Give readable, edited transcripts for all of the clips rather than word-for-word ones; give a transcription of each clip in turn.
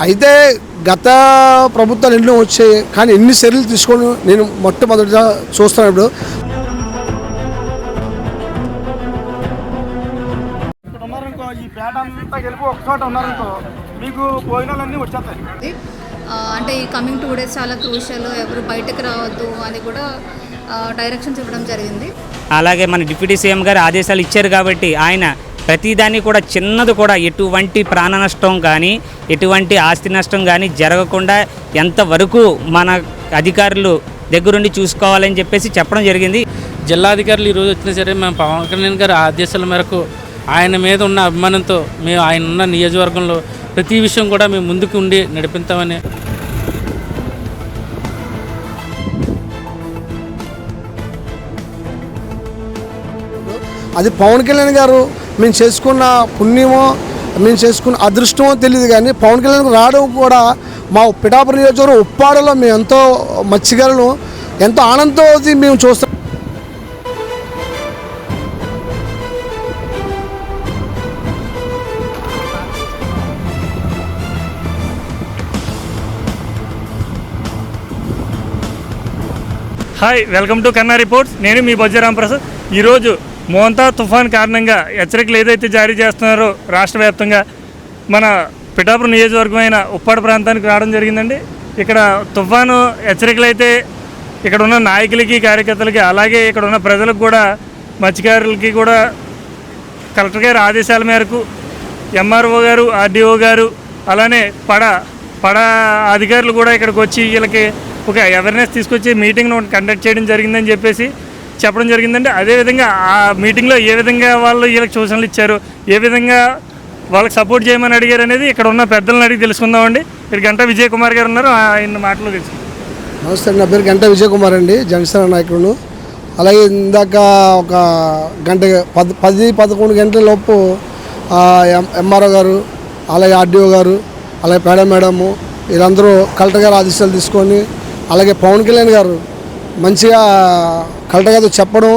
అయితే గత ప్రభుత్వాలు ఎన్నో వచ్చాయి, కానీ ఎన్ని చర్యలు తీసుకొని నేను మొట్టమొదటిగా చూస్తున్నాను. ఇప్పుడు ఇక్కడ ఉన్నారనుకో, ఈ పేట అంతా గెలిపి ఒక చోట ఉన్నారనుకో, మీకు భోజనాలన్నీ వచ్చేస్తాయి. అంటే ఈ కమింగ్ 2 days చాలా క్రూషియల్, ఎవరు బయటకు రావద్దు అని కూడా డైరెక్షన్స్ ఇవ్వడం జరిగింది. అలాగే మన డిప్యూటీ సీఎం గారు ఆదేశాలు ఇచ్చారు కాబట్టి ఆయన ప్రతిదాన్ని కూడా చిన్నది కూడా ఎటువంటి ప్రాణ నష్టం కానీ ఎటువంటి ఆస్తి నష్టం కానీ జరగకుండా ఎంతవరకు మన అధికారులు దగ్గరుండి చూసుకోవాలని చెప్పేసి చెప్పడం జరిగింది. జిల్లాధికారులు ఈరోజు వచ్చినా సరే మేము పవన్ కళ్యాణ్ గారి ఆదేశాల మేరకు ఆయన మీద ఉన్న అభిమానంతో మేము ఆయన ఉన్న నియోజకవర్గంలో ప్రతి విషయం కూడా మేము ముందుకు ఉండి నడిపిస్తామని. అది పవన్ కళ్యాణ్ గారు మేము చేసుకున్న పుణ్యమో మేము చేసుకున్న అదృష్టమో తెలియదు, కానీ పవన్ కళ్యాణ్ రావడం కూడా మా పిఠాపురం నియోజకవర్గం ఉప్పాడలో మేము ఎంతో మత్స్యకారులు ఎంతో ఆనందంతో మేము చూస్తాం. హాయ్, వెల్కమ్ టు కన్నా రిపోర్ట్స్. నేను మీ బొజ్జరాం ప్రసాద్. ఈరోజు మోంతా తుఫాన్ కారణంగా హెచ్చరికలు ఏదైతే జారీ చేస్తున్నారో రాష్ట్ర వ్యాప్తంగా మన పిఠాపురం నియోజకవర్గం అయిన ఉప్పాడ ప్రాంతానికి రావడం జరిగిందండి. ఇక్కడ తుఫాను హెచ్చరికలు అయితే ఇక్కడ ఉన్న నాయకులకి కార్యకర్తలకి అలాగే ఇక్కడ ఉన్న ప్రజలకు కూడా మత్స్యకారులకి కూడా కలెక్టర్ గారి ఆదేశాల మేరకు ఎంఆర్ఓ గారు, ఆర్డీఓ గారు అలానే పడ అధికారులు కూడా ఇక్కడికి వచ్చి వీళ్ళకి ఒక అవేర్నెస్ తీసుకొచ్చి మీటింగ్ను కండక్ట్ చేయడం జరిగిందని చెప్పేసి చెప్పడం జరిగిందండి. అదేవిధంగా ఆ మీటింగ్లో ఏ విధంగా వాళ్ళు వీళ్ళకి సూచనలు ఇచ్చారు, ఏ విధంగా వాళ్ళకి సపోర్ట్ చేయమని అడిగారు అనేది ఇక్కడ ఉన్న పెద్దలను అడిగి తెలుసుకుందామండి. ఇక్కడ గంటా విజయ్ కుమార్ గారు ఉన్నారు, ఆయన మాటలు తెలుసుకుందాం. నమస్తే, నా పేరు గంటా విజయ్ కుమార్ అండి, జనసేన నాయకుడు. అలాగే ఇందాక ఒక 10-11 గంటల లోపు ఎంఆర్ఓ గారు, అలాగే ఆర్డీఓ గారు, అలాగే పేడ మేడము వీళ్ళందరూ కలెక్టర్ గారు ఆదేశాలు తీసుకొని, అలాగే పవన్ కళ్యాణ్ గారు మంచిగా కలెక్టర్ గారితో చెప్పడం,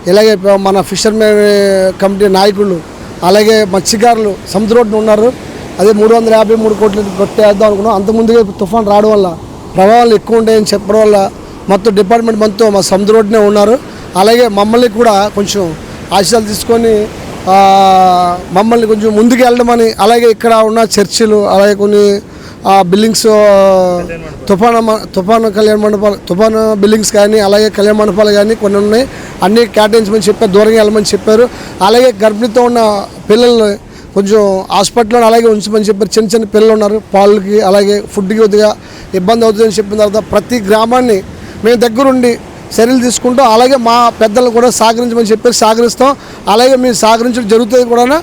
ఇలాగే మన ఫిషర్మెన్ కమిటీ నాయకులు అలాగే మత్స్యకారులు సముద్ర రోడ్డున ఉన్నారు. అదే 353 కోట్లు కొట్టేద్దాం అనుకున్నాం. అంతకుముందుగా తుఫాన్ రావడం వల్ల ప్రభావాలు ఎక్కువ ఉంటాయని చెప్పడం వల్ల మొత్తం డిపార్ట్మెంట్ మొత్తం మా సముద్ర రోడ్డునే ఉన్నారు. అలాగే మమ్మల్ని కూడా కొంచెం ఆశయాలు తీసుకొని మమ్మల్ని కొంచెం ముందుకు వెళ్ళడమని, అలాగే ఇక్కడ ఉన్న చర్చిలు అలాగే కొన్ని బిల్డింగ్స్ తుఫాను కళ్యాణ మండపాలు తుఫాను బిల్డింగ్స్ కానీ అలాగే కళ్యాణ మండపాలు కానీ కొన్ని ఉన్నాయి, అన్నీ కేటాయించమని చెప్పారు, దూరంగా వెళ్ళమని చెప్పారు. అలాగే గర్భిణీతో ఉన్న పిల్లల్ని కొంచెం హాస్పిటల్లో అలాగే ఉంచమని చెప్పారు. చిన్న చిన్న పిల్లలు ఉన్నారు, పాలకి అలాగే ఫుడ్కి కొద్దిగా ఇబ్బంది అవుతుందని చెప్పిన తర్వాత ప్రతి గ్రామాన్ని మేము దగ్గరుండి చర్యలు తీసుకుంటాం. అలాగే మా పెద్దలు కూడా సహకరించమని చెప్పారు, సహకరిస్తాం. అలాగే మేము సహకరించడం జరుగుతుంది కూడా,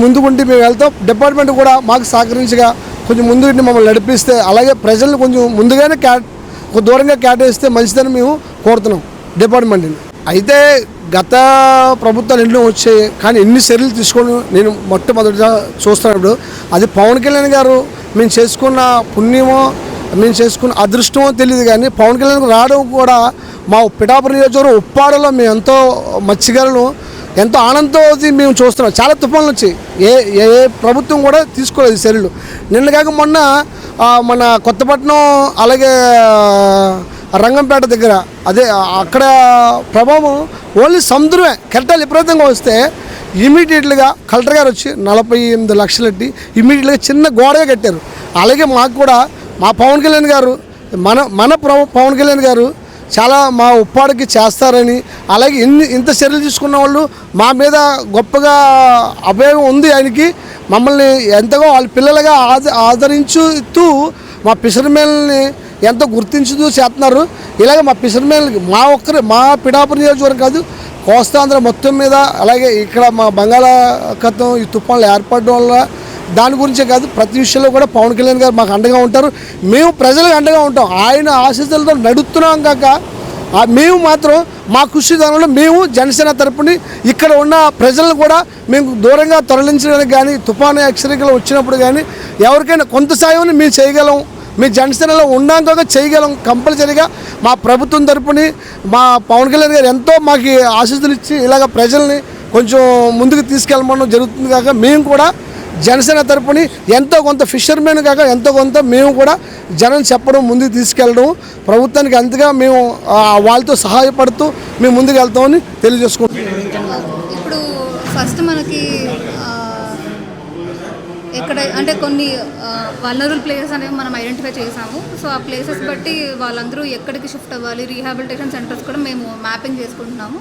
ముందుకుంటే మేము వెళ్తాం. డిపార్ట్మెంట్ కూడా మాకు సహకరించగా కొంచెం ముందు మమ్మల్ని నడిపిస్తే, అలాగే ప్రజలను కొంచెం ముందుగానే దూరంగా కేటాయిస్తే మంచిదని మేము కోరుతున్నాం డిపార్ట్మెంట్ని. అయితే గత ప్రభుత్వాలు ఎన్నో వచ్చాయి, కానీ ఎన్ని చర్యలు తీసుకొని నేను మొట్టమొదటిగా చూస్తున్నాను. ఇప్పుడు అది పవన్ కళ్యాణ్ గారు మేము చేసుకున్న పుణ్యమో మేము చేసుకున్న అదృష్టమో తెలియదు, కానీ పవన్ కళ్యాణ్ రావడం కూడా మా పిఠాపురం నియోజకవర్గం ఉప్పాడలో మేము ఎంతో మత్స్యకారులు ఎంతో ఆనందంతో మేము చూస్తున్నాం. చాలా తుఫాన్లు వచ్చాయి, ఏ ప్రభుత్వం కూడా తీసుకోలేదు చర్యలు. నిన్న కాక మొన్న మన కొత్తపట్నం అలాగే రంగంపేట దగ్గర అదే అక్కడ ప్రభావం ఓన్లీ సముద్రమే. కెరటాలు విపరీతంగా వస్తే ఇమీడియట్గా కలెక్టర్ గారు వచ్చి 48 లక్షలు పెట్టి ఇమీడియట్గా చిన్న గోడగా కట్టారు. అలాగే మాకు కూడా మా పవన్ కళ్యాణ్ గారు మన పవన్ కళ్యాణ్ గారు చాలా మా ఉప్పాడికి చేస్తారని, అలాగే ఇంత చర్యలు తీసుకున్న వాళ్ళు మా మీద గొప్పగా అభయం ఉంది ఆయనకి. మమ్మల్ని ఎంతగా వాళ్ళ పిల్లలుగా ఆదరించుతూ మా ఫిషర్మెన్ని ఎంతో గుర్తించుతూ చేస్తున్నారు. ఇలాగే మా ఫిషర్మెన్లకి మా పిఠాపురం నియోజకవర్గం కాదు, కోస్తాంధ్ర మొత్తం మీద, అలాగే ఇక్కడ మా బంగాళాఖాతం ఈ తుఫాన్లు ఏర్పడడం వల్ల దాని గురించే కాదు ప్రతి విషయంలో కూడా పవన్ కళ్యాణ్ గారు మాకు అండగా ఉంటారు. మేము ప్రజలకు అండగా ఉంటాం. ఆయన ఆశీస్సులతో నడుస్తున్నాం కాక మేము మాత్రం మా కృషి దానిలో మేము జనసేన తరపుని ఇక్కడ ఉన్న ప్రజలను కూడా మేము దూరంగా తరలించడానికి కానీ తుఫాను హెచ్చరికలు వచ్చినప్పుడు కానీ ఎవరికైనా కొంత సాయం మేము చేయగలం. మీ జనసేనలో ఉన్నాక చేయగలం. కంపల్సరీగా మా ప్రభుత్వం తరపుని మా పవన్ కళ్యాణ్ గారు ఎంతో మాకు ఆశీస్సులు ఇచ్చి ఇలాగ ప్రజల్ని కొంచెం ముందుకు తీసుకెళ్ళమడం జరుగుతుంది కాక మేము కూడా జనసేన తరపుని ఎంతో కొంత ఫిషర్మెన్ కాక ఎంతో కొంత మేము కూడా జనం చెప్పడం ముందుకు తీసుకెళ్ళడం ప్రభుత్వానికి అంతగా మేము వాళ్ళతో సహాయపడుతూ మేము ముందుకు వెళ్తామని తెలియజేసుకుంటున్నాం. ఇప్పుడు ఫస్ట్ మనకి ఎక్కడ అంటే కొన్ని వల్నరబుల్ ప్లేసెస్ అనేవి మనం ఐడెంటిఫై చేసాము. సో ఆ ప్లేసెస్ బట్టి వాళ్ళందరూ ఎక్కడికి షిఫ్ట్ అవ్వాలి, రీహాబిలిటేషన్ సెంటర్స్ కూడా మేము మ్యాపింగ్ చేసుకుంటున్నాము.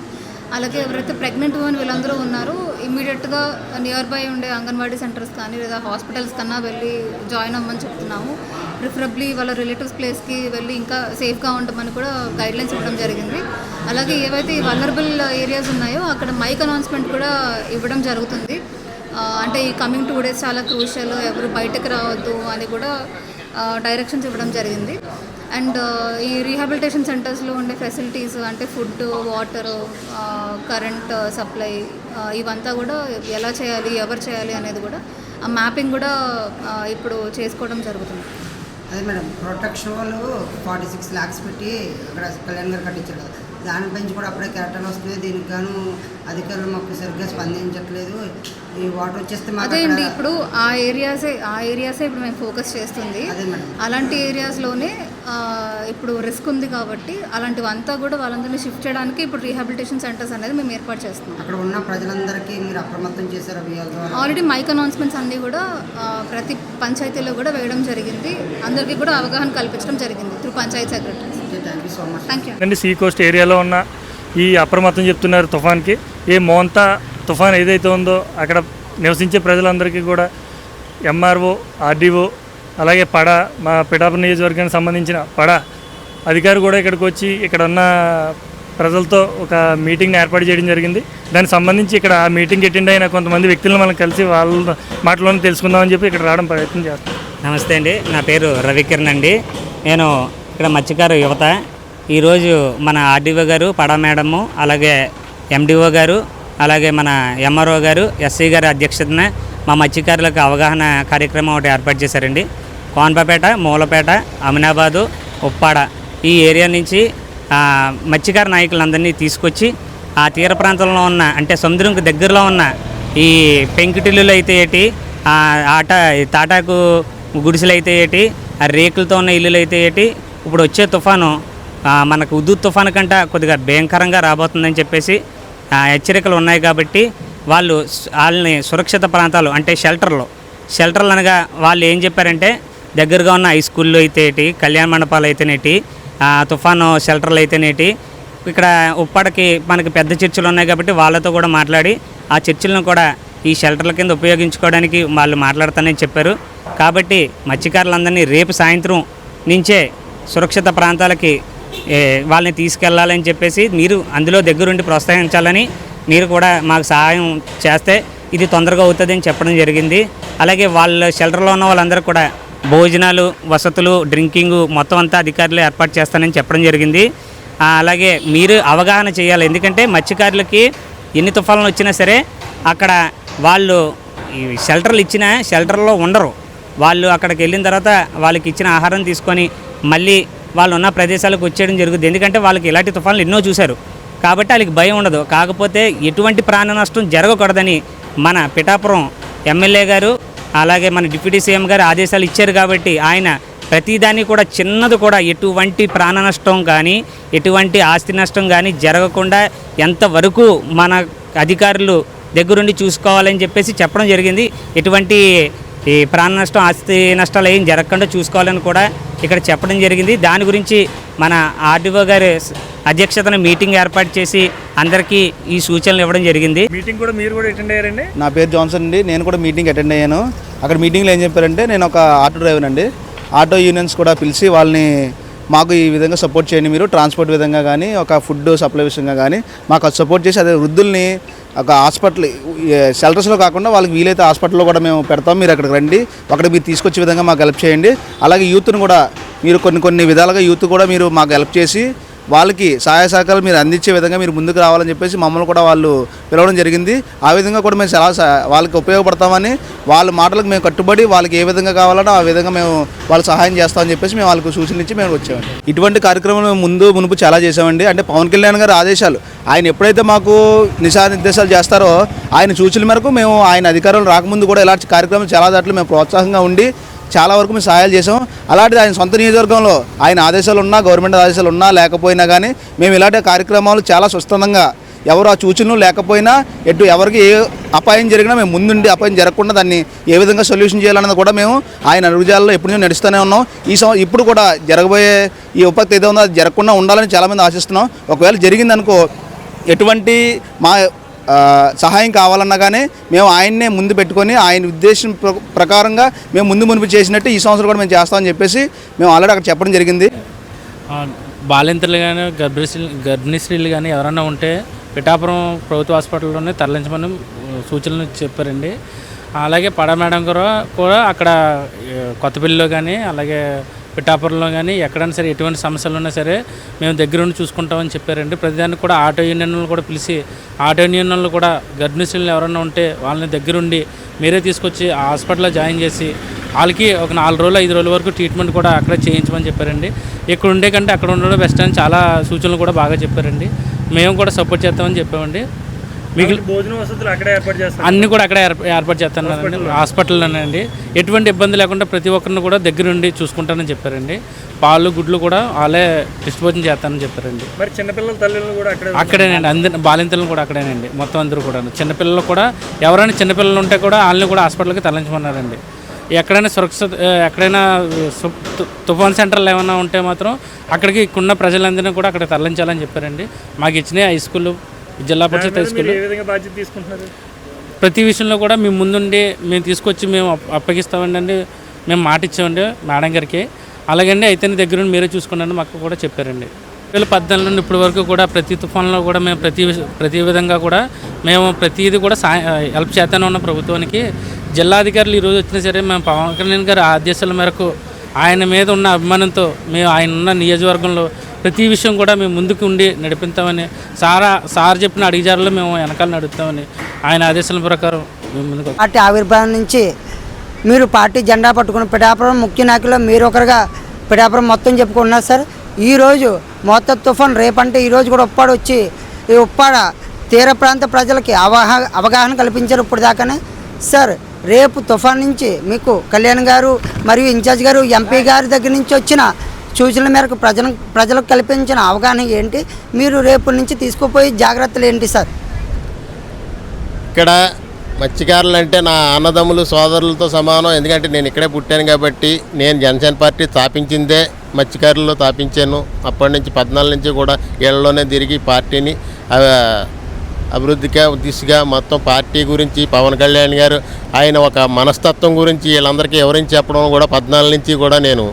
అలాగే ఎవరైతే ప్రెగ్నెంట్ ఉమెన్ వీళ్ళందరూ ఉన్నారో ఇమ్మీడియట్గా నియర్ బై ఉండే అంగన్వాడీ సెంటర్స్ కానీ లేదా హాస్పిటల్స్ కన్నా వెళ్ళి జాయిన్ అవ్వమని చెప్తున్నాము. ప్రిఫరబ్లీ వాళ్ళ రిలేటివ్స్ ప్లేస్కి వెళ్ళి ఇంకా సేఫ్గా ఉండమని కూడా గైడ్లైన్స్ ఇవ్వడం జరిగింది. అలాగే ఏవైతే ఈ వల్నరబుల్ ఏరియాస్ ఉన్నాయో అక్కడ మైక్ అనౌన్స్మెంట్ కూడా ఇవ్వడం జరుగుతుంది. అంటే ఈ కమింగ్ 2 days చాలా క్రూషియల్, ఎవరు బయటకు రావద్దు అని కూడా డైరెక్షన్స్ ఇవ్వడం జరిగింది. అండ్ ఈ రీహాబిలిటేషన్ సెంటర్స్లో ఉండే ఫెసిలిటీస్ అంటే ఫుడ్, వాటర్, కరెంట్ సప్లై ఇవంతా కూడా ఎలా చేయాలి, ఎవరు చేయాలి అనేది కూడా ఆ మ్యాపింగ్ కూడా ఇప్పుడు చేసుకోవడం జరుగుతుంది. అదే మేడం, ప్రొటెక్షన్ వాళ్ళు 46 lakhs పెట్టి అక్కడ కళ్యాణ్ గారు కట్టించారు కదా, దాని పెంచి కూడా అప్పుడే క్యారెక్టర్లు వస్తున్నాయి. దీనికి గాను అధికారులు మాకు సరిగ్గా స్పందించట్లేదు. ఈ వాటర్ వచ్చేస్తే అదే అండి, ఇప్పుడు ఆ ఏరియాసే ఇప్పుడు మేము ఫోకస్ చేస్తుంది. అలాంటి ఏరియాస్లోనే ఇప్పుడు రిస్క్ ఉంది కాబట్టి అలాంటివంతా కూడా వాళ్ళందరినీ షిఫ్ట్ చేయడానికి ఇప్పుడు రీహాబిలిటేషన్ సెంటర్స్ అనేది మేము ఏర్పాటు చేస్తున్నాం. అక్కడ ఉన్న ప్రజలందరికీ మీరు అప్రమత్తం చేశారు. ఆల్రెడీ మైక్ అనౌన్స్మెంట్స్ అన్నీ కూడా ప్రతి పంచాయతీలో కూడా వేయడం జరిగింది. అందరికీ కూడా అవగాహన కల్పించడం జరిగింది through panchayat secretary. Thank you so much. Thank you అండి. సీ కోస్ట్ ఏరియాలో ఉన్న ఈ అప్రమత్తం చెప్తున్నారు తుఫాన్కి. ఏ మోంతా తుఫాన్ ఏదైతే ఉందో అక్కడ నివసించే ప్రజలందరికీ కూడా ఎంఆర్ఓ, ఆర్డీఓ, అలాగే పడ, మా పిఠాపురం నియోజకవర్గానికి సంబంధించిన పడ అధికారి కూడా ఇక్కడికి వచ్చి ఇక్కడ ఉన్న ప్రజలతో ఒక మీటింగ్ని ఏర్పాటు చేయడం జరిగింది. దానికి సంబంధించి ఇక్కడ ఆ మీటింగ్ అటెండ్ అయిన కొంతమంది వ్యక్తులను మనం కలిసి వాళ్ళ మాటలోనే తెలుసుకుందామని చెప్పి ఇక్కడ రావడం ప్రయత్నం చేస్తాం. నమస్తే అండి, నా పేరు రవికిరణ్ అండి. నేను ఇక్కడ మత్స్యకారు యువత. ఈరోజు మన ఆర్డీఓ గారు, పడా మేడము, అలాగే ఎండిఓ గారు, అలాగే మన ఎంఆర్ఓ గారు, ఎస్సీ గారి అధ్యక్షతన మా మత్స్యకారులకు అవగాహన కార్యక్రమం ఒకటి ఏర్పాటు చేశారండి. కోన్పపేట, మూలపేట, అమినాబాదు, ఉప్పాడ ఈ ఏరియా నుంచి మత్స్యకార నాయకులందరినీ తీసుకొచ్చి ఆ తీర ప్రాంతంలో ఉన్న అంటే సముద్రంకి దగ్గరలో ఉన్న ఈ పెంకుటిల్లులు అయితే ఏంటి, తాటాకు గుడిసెలు అయితే ఏంటి, ఆ రేకులతో ఉన్న ఇల్లులు అయితే ఏంటి, ఇప్పుడు వచ్చే తుఫాను మనకు ఉదూత్ తుఫాను కంటే కొద్దిగా భయంకరంగా రాబోతుందని చెప్పేసి హెచ్చరికలు ఉన్నాయి. కాబట్టి వాళ్ళని సురక్షిత ప్రాంతాలు అంటే షెల్టర్లు అనగా వాళ్ళు ఏం చెప్పారంటే దగ్గరగా ఉన్న హై స్కూల్లో అయితే ఏంటి, కళ్యాణ మండపాలు అయితేనేటి, తుఫాను షెల్టర్లు అయితేనేటి, ఇక్కడ ఉప్పాడకి మనకి పెద్ద చర్చిలు ఉన్నాయి కాబట్టి వాళ్ళతో కూడా మాట్లాడి ఆ చర్చిలను కూడా ఈ షెల్టర్ల కింద ఉపయోగించుకోవడానికి వాళ్ళు మాట్లాడతానని చెప్పారు. కాబట్టి మత్స్యకారులందరినీ రేపు సాయంత్రం నుంచే సురక్షిత ప్రాంతాలకి వాళ్ళని తీసుకెళ్లాలని చెప్పేసి మీరు అందులో దగ్గరుండి ప్రోత్సహించాలని, మీరు కూడా మాకు సహాయం చేస్తే ఇది తొందరగా అవుతుందని చెప్పడం జరిగింది. అలాగే వాళ్ళ షెల్టర్లో ఉన్న వాళ్ళందరూ కూడా భోజనాలు, వసతులు, డ్రింకింగ్ మొత్తం అంతా అధికారులు ఏర్పాటు చేస్తానని చెప్పడం జరిగింది. అలాగే మీరు అవగాహన చేయాలి. ఎందుకంటే మత్స్యకారులకి ఎన్ని తుఫాన్లు వచ్చినా సరే అక్కడ వాళ్ళు ఈ షెల్టర్లు ఇచ్చినా షెల్టర్లో ఉండరు. వాళ్ళు అక్కడికి వెళ్ళిన తర్వాత వాళ్ళకి ఇచ్చిన ఆహారం తీసుకొని మళ్ళీ వాళ్ళు ఉన్న ప్రదేశాలకు వచ్చేయడం జరుగుతుంది. ఎందుకంటే వాళ్ళకి ఇలాంటి తుఫాన్లు ఎన్నో చూశారు కాబట్టి వాళ్ళకి భయం ఉండదు. కాకపోతే ఎటువంటి ప్రాణ నష్టం జరగకూడదని మన పిఠాపురం ఎమ్మెల్యే గారు అలాగే మన డిప్యూటీ సీఎం గారు ఆదేశాలు ఇచ్చారు. కాబట్టి ఆయన ప్రతిదాన్ని కూడా చిన్నది కూడా ఎటువంటి ప్రాణ నష్టం కానీ ఎటువంటి ఆస్తి నష్టం కానీ జరగకుండా ఎంతవరకు మన అధికారులు దగ్గరుండి చూసుకోవాలని చెప్పేసి చెప్పడం జరిగింది. ఎటువంటి ఈ ప్రాణ నష్టం, ఆస్తి నష్టాలు ఏం జరగకుండా చూసుకోవాలని కూడా ఇక్కడ చెప్పడం జరిగింది. దాని గురించి మన ఆర్డీఓ గారి అధ్యక్షతన మీటింగ్ ఏర్పాటు చేసి అందరికీ ఈ సూచనలు ఇవ్వడం జరిగింది. మీటింగ్ కూడా మీరు కూడా అటెండ్ అయ్యారండి? నా పేరు జాన్సన్ అండి. నేను కూడా మీటింగ్ అటెండ్ అయ్యాను. అక్కడ మీటింగ్లో ఏం చెప్పారంటే, నేను ఒక ఆటో డ్రైవర్ అండి. ఆటో యూనియన్స్ కూడా పిలిచి వాళ్ళని మాకు ఈ విధంగా సపోర్ట్ చేయండి, మీరు ట్రాన్స్పోర్ట్ విధంగా కానీ ఒక ఫుడ్ సప్లై విషయంగా కానీ మాకు అది సపోర్ట్ చేసి అదే వృద్ధుల్ని ఒక హాస్పిటల్ షెల్టర్స్లో కాకుండా వాళ్ళకి వీలైతే హాస్పిటల్లో కూడా మేము పెడతాం, మీరు అక్కడికి రండి, అక్కడ మీరు తీసుకొచ్చే విధంగా మాకు హెల్ప్ చేయండి. అలాగే యూత్ను కూడా మీరు కొన్ని విధాలుగా యూత్ కూడా మీరు మాకు హెల్ప్ చేసి వాళ్ళకి సహాయ సహకారాలు మీరు అందించే విధంగా మీరు ముందుకు రావాలని చెప్పేసి మమ్మల్ని కూడా వాళ్ళు పిలవడం జరిగింది. ఆ విధంగా కూడా మేము చాలా వాళ్ళకి ఉపయోగపడతామని వాళ్ళ మాటలకు మేము కట్టుబడి వాళ్ళకి ఏ విధంగా కావాలనో ఆ విధంగా మేము వాళ్ళు సహాయం చేస్తామని చెప్పేసి మేము వాళ్ళకు సూచనలు ఇచ్చి మేము వచ్చామండి. ఇటువంటి కార్యక్రమాలు మేము మునుపు చాలా చేసామండి. అంటే పవన్ కళ్యాణ్ గారి ఆదేశాలు ఆయన ఎప్పుడైతే మాకు నిర్దేశాలు చేస్తారో ఆయన సూచనల మేరకు మేము ఆయన అధికారులు రాకముందు కూడా ఇలాంటి కార్యక్రమాలు చాలా దాంట్లో మేము ప్రోత్సాహంగా ఉండి చాలా వరకు మేము సహాయాలు చేసాం. అలాంటిది ఆయన సొంత నియోజకవర్గంలో ఆయన ఆదేశాలు ఉన్నా గవర్నమెంట్ ఆదేశాలు ఉన్నా లేకపోయినా కానీ మేము ఇలాంటి కార్యక్రమాలు చాలా స్వచ్ఛందంగా ఎవరు ఆ సూచనలు లేకపోయినా ఎవరికి ఏ అపాయం జరిగినా మేము ముందుండి అపాయం జరగకుండా దాన్ని ఏ విధంగా సొల్యూషన్ చేయాలన్నది కూడా మేము ఆయన అడుగుజాలలో ఎప్పుడు నడుస్తూనే ఉన్నాం. ఇప్పుడు కూడా జరగబోయే ఈ ఉపత్తి ఏదో ఉందో అది జరగకుండా ఉండాలని చాలామంది ఆశిస్తున్నాం. ఒకవేళ జరిగిందనుకో ఎటువంటి మా సహాయం కావాలన్నా కానీ మేము ఆయన్నే ముందు పెట్టుకొని ఆయన ఉద్దేశం ప్రకారంగా మేము మునుపు చేసినట్టు ఈ సంవత్సరం కూడా మేము చేస్తామని చెప్పేసి మేము ఆల్రెడీ అక్కడ చెప్పడం జరిగింది. బాలింతలు కానీ గర్భిణీ స్త్రీలు కానీ ఎవరైనా ఉంటే పిఠాపురం ప్రభుత్వ హాస్పిటల్లోనే తరలించమని సూచనలు చెప్పారండి. అలాగే పడ మేడం కూడా అక్కడ కొత్తపల్లిలో కానీ అలాగే పిఠాపురంలో కానీ ఎక్కడైనా సరే ఎటువంటి సమస్యలు ఉన్నా సరే మేము దగ్గరుండి చూసుకుంటామని చెప్పారండి. ప్రతిదానికి కూడా ఆటో యూనియన్లు కూడా పిలిచి ఆటో యూనియన్లు కూడా గర్భిణీ స్త్రీలు ఎవరైనా ఉంటే వాళ్ళని దగ్గరుండి మీరే తీసుకొచ్చి ఆ హాస్పిటల్లో జాయిన్ చేసి వాళ్ళకి ఒక 4 రోజులు 5 రోజుల వరకు ట్రీట్మెంట్ కూడా అక్కడే చేయించమని చెప్పారండి. ఇక్కడ ఉండే కంటే అక్కడ ఉండడం బెస్ట్ అని చాలా సూచనలు కూడా బాగా చెప్పారండి. మేము కూడా సపోర్ట్ చేస్తామని చెప్పామండి. మిగిలిన భోజన వసతులు అక్కడే ఏర్పాటు చేస్తాం, అన్నీ కూడా అక్కడే ఏర్పాటు చేస్తానండి హాస్పిటల్లోనండి. ఎటువంటి ఇబ్బంది లేకుండా ప్రతి ఒక్కరిని కూడా దగ్గరుండి చూసుకుంటానని చెప్పారండి. పాలు గుడ్లు కూడా వాళ్ళే డిస్ట్రిబ్యూషన్ చేస్తానని చెప్పారండి. మరి చిన్నపిల్లల తల్లులు కూడా అక్కడేనండి. అందరి బాలింతలను కూడా అక్కడేనండి. మొత్తం అందరూ కూడా చిన్నపిల్లలు కూడా ఎవరైనా చిన్నపిల్లలు ఉంటే కూడా వాళ్ళని కూడా హాస్పిటల్కి తరలించమన్నారండి. ఎక్కడైనా ఎక్కడైనా తుఫాన్ సెంటర్లు ఏమైనా ఉంటే మాత్రం అక్కడికి ఉన్న ప్రజలందరినీ కూడా అక్కడ తరలించాలని చెప్పారండి. మాకు ఇచ్చిన హై స్కూల్ జిల్లా పరిషత్ హై స్కూల్ బాధ్యత తీసుకుంటున్నారు. ప్రతి విషయంలో కూడా మేము ముందుండి మేము తీసుకొచ్చి మేము అప్పగిస్తామండి. మేము మాట ఇచ్చామండి మేడం గారికి. అలాగండి అయితే దగ్గర మీరే చూసుకున్నాను మాకు కూడా చెప్పారండి. 2014 నుండి ఇప్పటి వరకు కూడా ప్రతి తుఫాన్లో కూడా మేము ప్రతి విధంగా కూడా మేము ప్రతిదీ కూడా హెల్ప్ చేస్తూనే ఉన్న ప్రభుత్వానికి. జిల్లాధికారులు ఈరోజు వచ్చినా సరే మేము పవన్ కళ్యాణ్ గారి ఆదేశాల మేరకు ఆయన మీద ఉన్న అభిమానంతో మేము ఆయన ఉన్న నియోజకవర్గంలో ప్రతి విషయం కూడా మేము ముందుకు ఉండి నడిపిస్తామని సార్ చెప్పిన అడిగిజారులో మేము వెనకాల నడుపుతామని ఆయన ఆదేశాల ప్రకారం మేము ముందుకు. పార్టీ ఆవిర్భావం నుంచి మీరు పార్టీ జెండా పట్టుకున్న పిఠాపురం ముఖ్య నాయకులు మీరు ఒకరుగా పిఠాపురం మొత్తం చెప్పుకుంటున్నారు సార్. ఈరోజు మొత్తం తుఫాన్ రేపంటే ఈరోజు కూడా ఉప్పాడ వచ్చి ఈ ఉప్పాడ తీర ప్రాంత ప్రజలకి అవగాహన కల్పించారు ఇప్పుడు దాకానే సార్. రేపు తుఫాన్ నుంచి మీకు కళ్యాణ్ గారు మరియు ఇన్ఛార్జ్ గారు ఎంపీ గారి దగ్గర నుంచి వచ్చిన సూచనల మేరకు ప్రజలకు కల్పించిన అవగాహన ఏంటి, మీరు రేపు నుంచి తీసుకుపోయి జాగ్రత్తలు ఏంటి సార్? ఇక్కడ మత్స్యకారులు అంటే నా అన్నదమ్ములు సోదరులతో సమానం. ఎందుకంటే నేను ఇక్కడే పుట్టాను కాబట్టి నేను జనసేన పార్టీ స్థాపించిందే మత్స్యకారుల్లో స్థాపించాను. అప్పటి నుంచి 14 నుంచి కూడా ఏళ్లలోనే తిరిగి పార్టీని అభివృద్ధిగా దిశగా మొత్తం పార్టీ గురించి పవన్ కళ్యాణ్ గారు ఆయన ఒక మనస్తత్వం గురించి వీళ్ళందరికీ ఎవరించి చెప్పడం కూడా 14 నుంచి కూడా నేను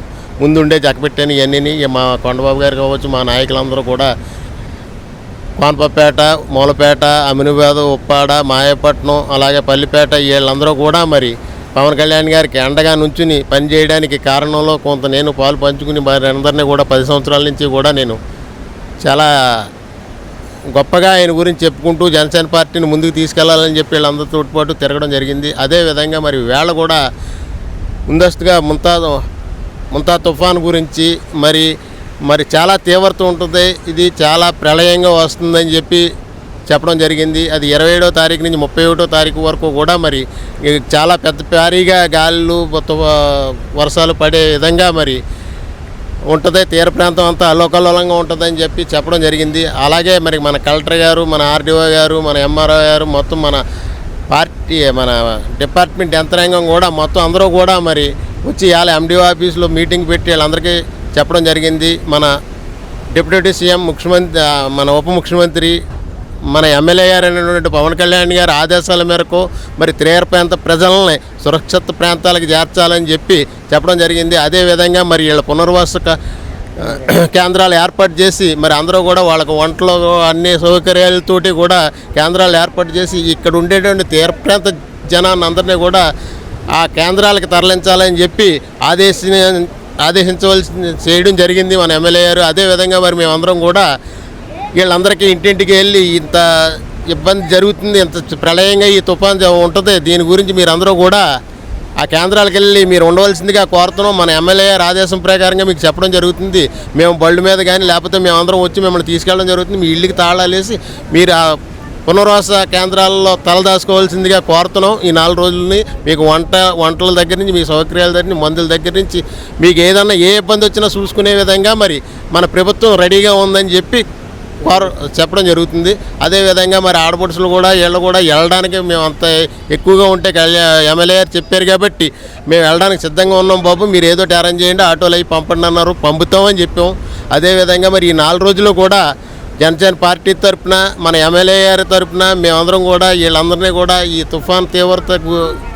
ముందుండే జక్కపెట్టాను. ఇవన్నీ మా కొండబాబు గారు కావచ్చు, మా నాయకులందరూ కూడా కోనపపేట, మూలపేట, అమినిబాద్, ఉప్పాడ, మాయపట్నం, అలాగే పల్లిపేట వీళ్ళందరూ కూడా మరి పవన్ కళ్యాణ్ గారికి అండగా నుంచుని పనిచేయడానికి కారణంలో కొంత నేను పాలు పంచుకుని మరి అందరినీ కూడా 10 సంవత్సరాల నుంచి కూడా నేను చాలా గొప్పగా ఆయన గురించి చెప్పుకుంటూ జనసేన పార్టీని ముందుకు తీసుకెళ్లాలని చెప్పి వీళ్ళందరితో పాటు తిరగడం జరిగింది. అదేవిధంగా మరి వేళ కూడా ముందస్తుగా ముంతా తుఫాన్ గురించి మరి చాలా తీవ్రత ఉంటుంది, ఇది చాలా ప్రళయంగా వస్తుందని చెప్పడం జరిగింది. అది 27వ తారీఖు నుంచి 31వ తారీఖు వరకు కూడా మరి చాలా పెద్ద భారీగా గాలులు వర్షాలు పడే విధంగా మరి ఉంటుంది. తీర ప్రాంతం అంతా అల్లోకల్లోలంగా ఉంటుందని చెప్పడం జరిగింది. అలాగే మరి మన కలెక్టర్ గారు, మన ఆర్డీఓ గారు, మన ఎంఆర్ఓ గారు, మొత్తం మన పార్టీ మన డిపార్ట్మెంట్ యంత్రాంగం కూడా మొత్తం అందరూ కూడా మరి వచ్చి ఇవాళ ఎండిఓ ఆఫీస్లో మీటింగ్ పెట్టి వాళ్ళందరికీ చెప్పడం జరిగింది. మన డిప్యూటీ సీఎం, ముఖ్యమంత్రి, మన ఉప ముఖ్యమంత్రి, మన ఎమ్మెల్యే గారు అయినటువంటి పవన్ కళ్యాణ్ గారి ఆదేశాల మేరకు మరి తీర ప్రాంత ప్రజలని సురక్షిత ప్రాంతాలకు చేర్చాలని చెప్పడం జరిగింది. అదేవిధంగా మరి వీళ్ళ పునర్వాస కేంద్రాలు ఏర్పాటు చేసి మరి అందరూ కూడా వాళ్ళకు వంటలు అన్ని సౌకర్యాలతోటి కూడా కేంద్రాలు ఏర్పాటు చేసి ఇక్కడ ఉండేటువంటి తీర ప్రాంత జనాన్ని అందరినీ కూడా ఆ కేంద్రాలకు తరలించాలని చేయడం జరిగింది మన ఎమ్మెల్యే గారు. అదేవిధంగా మరి మేమందరం కూడా వీళ్ళందరికీ ఇంటింటికి వెళ్ళి ఇంత ఇబ్బంది జరుగుతుంది, ఇంత ప్రళయంగా ఈ తుఫాన్ ఉంటుంది, దీని గురించి మీరందరూ కూడా ఆ కేంద్రాలకు వెళ్ళి మీరు ఉండవలసిందిగా కోరుతున్నాం. మన ఎమ్మెల్యే ఆదేశం ప్రకారంగా మీకు చెప్పడం జరుగుతుంది. మేము బళ్ళు మీద కానీ లేకపోతే మేమందరం వచ్చి మిమ్మల్ని తీసుకెళ్ళడం జరుగుతుంది. మీ ఇళ్ళకి తాళాలు వేసి మీరు ఆ పునర్వాస కేంద్రాల్లో తలదాచుకోవాల్సిందిగా కోరుతున్నాం. ఈ 4 రోజులని మీకు వంటల దగ్గర నుంచి మీ సౌకర్యాల దగ్గర నుంచి మందుల దగ్గర నుంచి మీకు ఏదన్నా ఏ ఇబ్బంది వచ్చినా చూసుకునే విధంగా మరి మన ప్రభుత్వం రెడీగా ఉందని చెప్పడం జరుగుతుంది. అదేవిధంగా మరి ఆడపడుచులు కూడా వీళ్ళు కూడా వెళ్ళడానికి మేము అంత ఎక్కువగా ఉంటే ఎమ్మెల్యే గారు చెప్పారు కాబట్టి మేము వెళ్ళడానికి సిద్ధంగా ఉన్నాం బాబు, మీరు ఏదో అరేంజ్ చేయండి, ఆటోలు అవి పంపండి అన్నారు, పంపుతామని చెప్పాం. అదేవిధంగా మరి ఈ 4 రోజులు కూడా జనసేన పార్టీ తరఫున మన ఎమ్మెల్యే గారి తరఫున మేమందరం కూడా వీళ్ళందరినీ కూడా ఈ తుఫాన్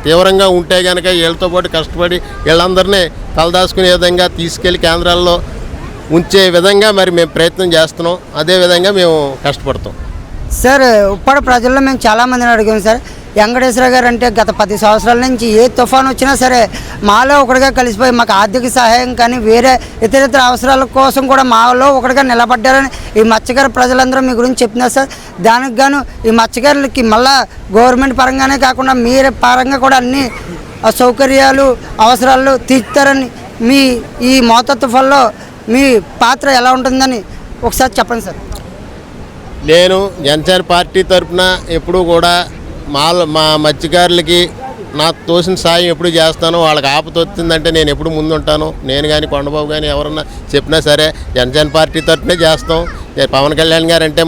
తీవ్రంగా ఉంటే కనుక వీళ్ళతో పాటు కష్టపడి వీళ్ళందరినీ తలదాచుకునే విధంగా తీసుకెళ్లి కేంద్రాల్లో ఉంచే విధంగా మరి మేము ప్రయత్నం చేస్తున్నాం. అదేవిధంగా మేము కష్టపడతాం. సార్ ఉప్పాడ ప్రజల్లో మేము చాలామందిని అడిగాం సార్. వెంకటేశ్వర గారు అంటే గత 10 సంవత్సరాల నుంచి ఏ తుఫాను వచ్చినా సరే మాలో ఒకటిగా కలిసిపోయి మాకు ఆర్థిక సహాయం కానీ వేరే ఇతర అవసరాల కోసం కూడా మాలో ఒకటిగా నిలబడ్డారని ఈ మత్స్యకార ప్రజలందరూ మీ గురించి చెప్తున్నారు సార్. దానికి గాను ఈ మత్స్యకారులకి మళ్ళా గవర్నమెంట్ పరంగానే కాకుండా మీరే పరంగా కూడా అన్ని సౌకర్యాలు అవసరాలు తీర్చుతారని మీ ఈ మోతా తుఫాన్లో మీ పాత్ర ఎలా ఉంటుందని ఒకసారి చెప్పండి సార్. నేను జనసేన పార్టీ తరఫున ఎప్పుడూ కూడా మా మత్స్యకారులకి నాకు తోసిన సాయం ఎప్పుడు చేస్తాను. వాళ్ళకి ఆపద వచ్చిందంటే నేను ఎప్పుడు ముందుంటాను. నేను కానీ కొండబాబు కానీ ఎవరన్నా చెప్పినా సరే జనసేన పార్టీ తరఫునే చేస్తాం. పవన్ కళ్యాణ్ గారు అంటే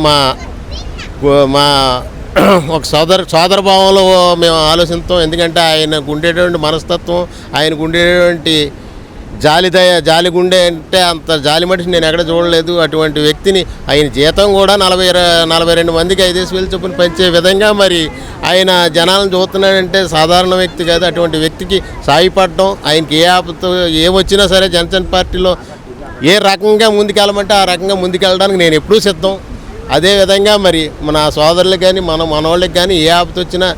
మా ఒక సోదర భావంలో మేము ఆలోచిస్తాం. ఎందుకంటే ఆయనకు ఉండేటువంటి మనస్తత్వం, ఆయనకు ఉండేటువంటి జాలి గుండె అంటే అంత జాలి మనిషి నేను ఎక్కడ చూడలేదు. అటువంటి వ్యక్తిని ఆయన జీతం కూడా 42 మందికి 5,000 చొప్పున పెంచే విధంగా మరి ఆయన జనాలను చూస్తున్నాడంటే సాధారణ వ్యక్తి కాదు. అటువంటి వ్యక్తికి సాయపడటం, ఆయనకి ఏ ఆపద ఏమొచ్చినా సరే జనసేన పార్టీలో ఏ రకంగా ముందుకెళ్ళమంటే ఆ రకంగా ముందుకెళ్ళడానికి నేను ఎప్పుడూ సిద్ధం. అదేవిధంగా మరి మన సోదరులకు కానీ మనవాళ్ళకి కానీ ఏ ఆపద వచ్చినా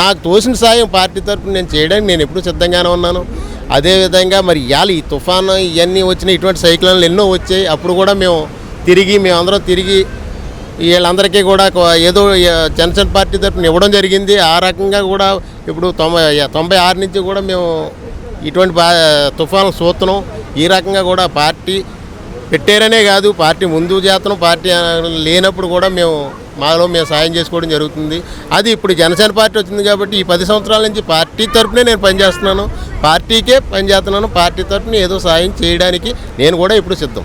నాకు తోసిన సాయం పార్టీ తరఫున నేను చేయడానికి నేను ఎప్పుడూ సిద్ధంగానే ఉన్నాను. అదేవిధంగా మరి ఇవాళ ఈ తుఫాను ఇవన్నీ వచ్చినాయి, ఇటువంటి సైక్లోన్లు ఎన్నో వచ్చాయి. అప్పుడు కూడా మేమందరం తిరిగి వీళ్ళందరికీ కూడా ఏదో జనసేన పార్టీ తరఫున ఇవ్వడం జరిగింది. ఆ రకంగా కూడా ఇప్పుడు 96 నుంచి కూడా మేము ఇటువంటి తుఫాను చూస్తున్నాం. ఈ రకంగా కూడా పార్టీ పెట్టారనే కాదు, పార్టీ ముందు చేస్తున్నాం. పార్టీ లేనప్పుడు కూడా మేము సాయం చేసుకోవడం జరుగుతుంది. అది ఇప్పుడు జనసేన పార్టీ వచ్చింది కాబట్టి ఈ 10 సంవత్సరాల నుంచి పార్టీ తరఫునే నేను పనిచేస్తున్నాను, పార్టీకే పనిచేస్తున్నాను. పార్టీ తరఫున ఏదో సాయం చేయడానికి నేను కూడా ఇప్పుడు సిద్ధం.